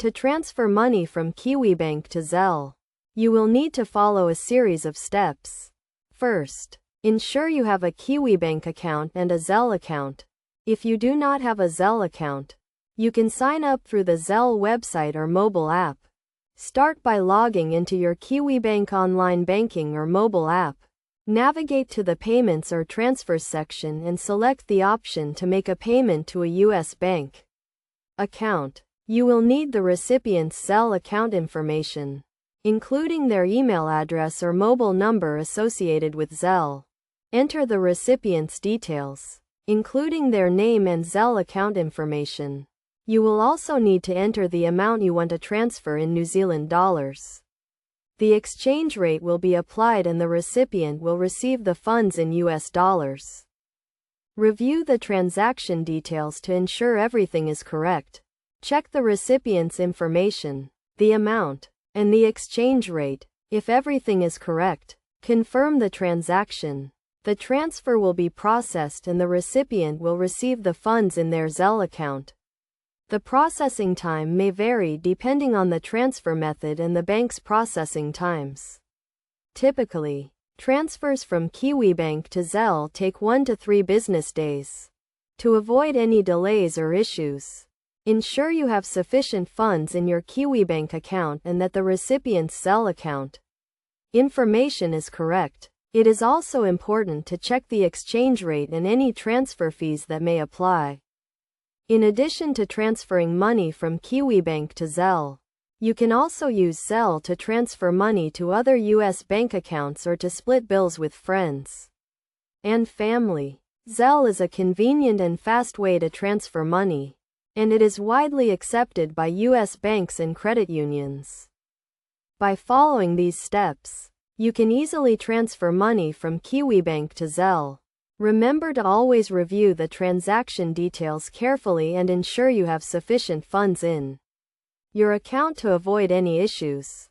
To transfer money from Kiwibank to Zelle, you will need to follow a series of steps. First, ensure you have a Kiwibank account and a Zelle account. If you do not have a Zelle account, you can sign up through the Zelle website or mobile app. Start by logging into your Kiwibank online banking or mobile app. Navigate to the Payments or Transfers section and select the option to make a payment to a U.S. bank account. You will need the recipient's Zelle account information, including their email address or mobile number associated with Zelle. Enter the recipient's details, including their name and Zelle account information. You will also need to enter the amount you want to transfer in New Zealand dollars. The exchange rate will be applied and the recipient will receive the funds in US dollars. Review the transaction details to ensure everything is correct. Check the recipient's information, the amount, and the exchange rate. If everything is correct, confirm the transaction. The transfer will be processed and the recipient will receive the funds in their Zelle account. The processing time may vary depending on the transfer method and the bank's processing times. Typically, transfers from Kiwibank to Zelle take 1 to 3 business days. To avoid any delays or issues, ensure you have sufficient funds in your Kiwibank account and that the recipient's Zelle account information is correct. It is also important to check the exchange rate and any transfer fees that may apply. In addition to transferring money from Kiwibank to Zelle, you can also use Zelle to transfer money to other U.S. bank accounts or to split bills with friends and family. Zelle is a convenient and fast way to transfer money, and it is widely accepted by U.S. banks and credit unions. By following these steps, you can easily transfer money from Kiwibank to Zelle. Remember to always review the transaction details carefully and ensure you have sufficient funds in your account to avoid any issues.